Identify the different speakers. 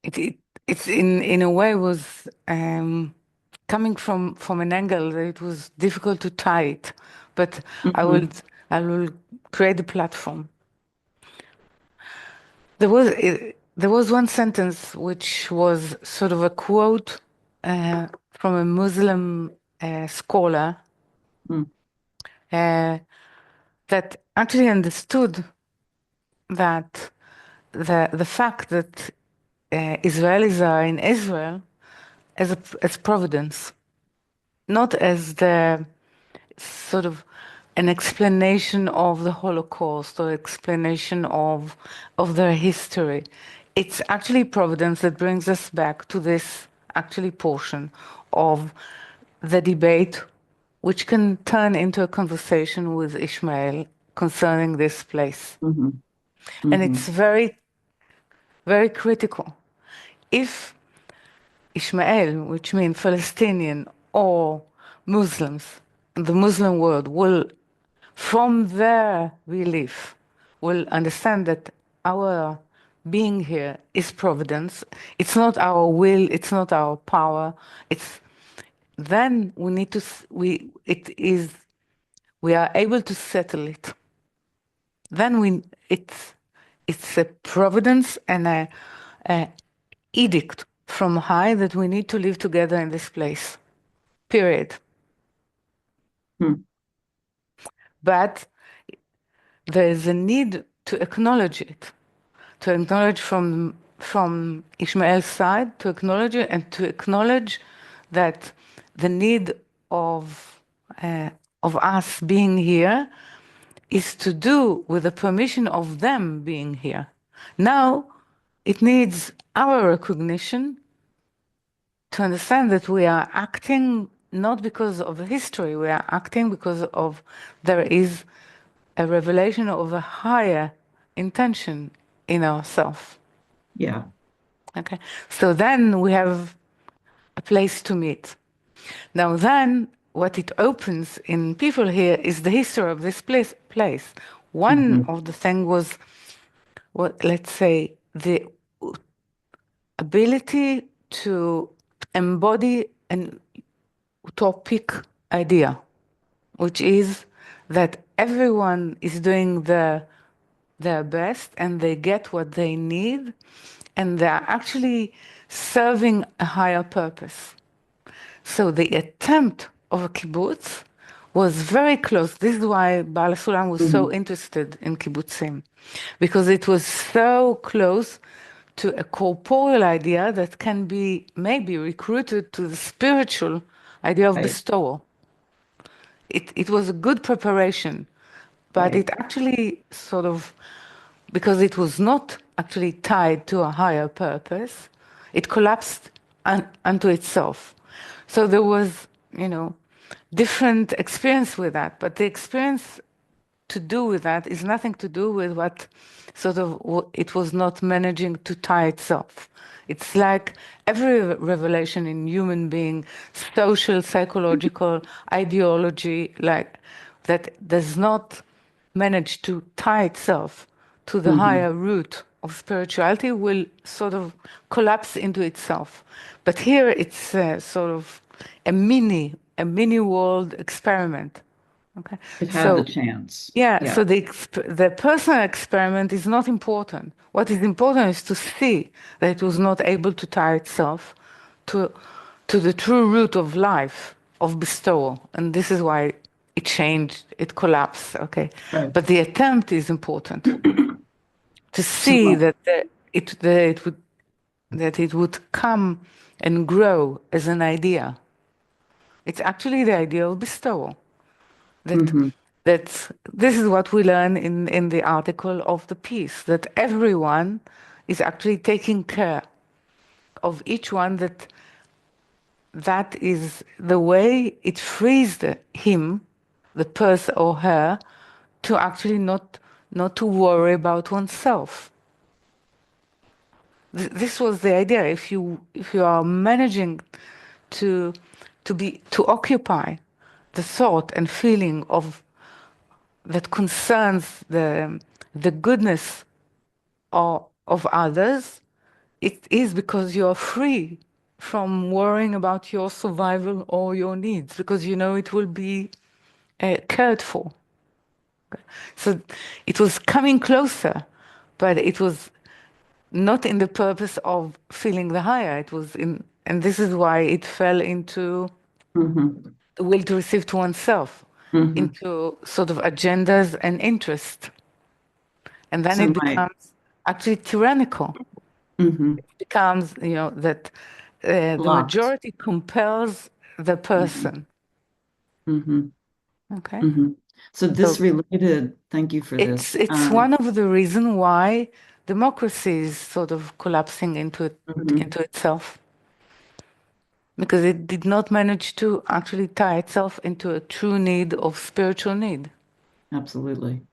Speaker 1: it, it it's in a way was coming from an angle that it was difficult to tie it, but I will
Speaker 2: Hmm.
Speaker 1: I will create a platform. There was one sentence which was sort of a quote from a Muslim scholar
Speaker 2: Mm.
Speaker 1: uh, that actually understood that the fact that Israelis are in Israel as providence, not as the sort of an explanation of the Holocaust or explanation of their history. It's actually providence that brings us back to this actually portion of the debate, which can turn into a conversation with Ishmael concerning this place.
Speaker 2: Hmm.
Speaker 1: And
Speaker 2: Hmm.
Speaker 1: it's very, very critical. If Ishmael, which means Palestinian or Muslims, the Muslim world will, from their belief, will understand that our being here is providence. It's not our will, it's not our power. It's then we need to we are able to settle it. Then it's a providence and a edict from high that we need to live together in this place. Period.
Speaker 2: Hmm.
Speaker 1: But there is a need to acknowledge it, to acknowledge from Ishmael's side, to acknowledge it, and to acknowledge that the need of uh, of us being here is to do with the permission of them being here. Now, it needs our recognition to understand that we are acting not because of history, we are acting because of there is a revelation of a higher intention in ourselves.
Speaker 2: Yeah.
Speaker 1: Okay, so then we have a place to meet. Now, then what it opens in people here is the history of this place. One
Speaker 2: Hmm.
Speaker 1: of the things was, what let's say, the ability to embody an utopic idea, which is that everyone is doing their best and they get what they need and they're actually serving a higher purpose. So the attempt of a kibbutz was very close. This is why Baal Hasulam was so
Speaker 2: Hmm.
Speaker 1: interested in kibbutzim, because it was so close to a corporeal idea that can be maybe recruited to the spiritual idea of
Speaker 2: Right.
Speaker 1: bestowal. It was a good preparation, but
Speaker 2: Right.
Speaker 1: it actually sort of, because it was not actually tied to a higher purpose, it collapsed unto itself. So there was, you know, different experience with that, but the experience to do with that is nothing to do with what sort of it was not managing to tie itself. It's like every revelation in human being, social, psychological, ideology, like that does not manage to tie itself to the
Speaker 2: Hmm.
Speaker 1: higher root of spirituality will sort of collapse into itself. But here it's sort of a mini world experiment. Okay,
Speaker 2: It had the
Speaker 1: so
Speaker 2: chance.
Speaker 1: yeah,
Speaker 2: Yeah.
Speaker 1: so the personal experiment is not important. What is important is to see that it was not able to tie itself to to the true root of life, of bestowal, and this is why it changed, it collapsed. Okay,
Speaker 2: Right.
Speaker 1: but the attempt is important to
Speaker 2: So,
Speaker 1: see that it would come and grow as an idea. It's actually the idea of bestowal. That
Speaker 2: hmm.
Speaker 1: that this is what we learn in the article of the piece, that everyone is actually taking care of each one, that is the way it frees him, the person or her, to actually not to worry about oneself. This was the idea. If you are managing to to occupy the thought and feeling of that concerns the goodness of others, it is because you are free from worrying about your survival or your needs, because you know it will be cared for. So it was coming closer, but it was not in the purpose of feeling the higher. It was in, and this is why it fell into
Speaker 2: Mm-hmm.
Speaker 1: the will to receive to oneself,
Speaker 2: Mm-hmm.
Speaker 1: into sort of agendas and interest. And then
Speaker 2: So
Speaker 1: it
Speaker 2: my,
Speaker 1: becomes actually tyrannical.
Speaker 2: mm-hmm.
Speaker 1: It becomes, you know, that the
Speaker 2: Blocked.
Speaker 1: majority compels the
Speaker 2: Mm-hmm.
Speaker 1: person.
Speaker 2: Mm-hmm.
Speaker 1: Okay.
Speaker 2: Mm-hmm. So this
Speaker 1: So
Speaker 2: related, thank you for this.
Speaker 1: it's one of the reasons why democracy is sort of collapsing
Speaker 2: Mhm.
Speaker 1: into itself, because it did not manage to actually tie itself into a true need of spiritual need.
Speaker 2: Absolutely.